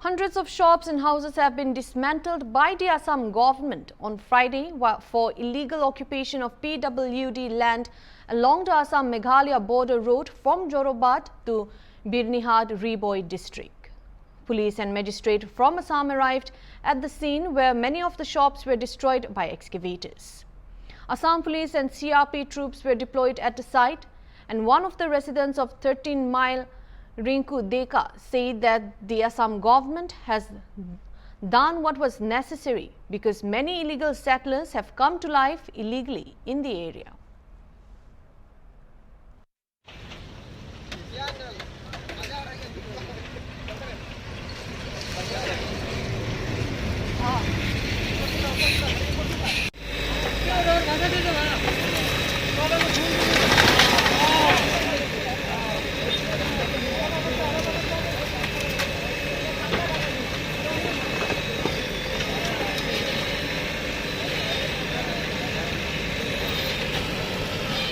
Hundreds of shops and houses have been dismantled by the Assam government on Friday for illegal occupation of PWD land along the Assam-Meghalaya border road from Jorobad to Birnihad Riboi district. Police and magistrate from Assam arrived at the scene where many of the shops were destroyed by excavators. Assam police and CRP troops were deployed at the site, and one of the residents of 13-mile Rinku Deka said that the Assam government has done what was necessary because many illegal settlers have come to life illegally in the area.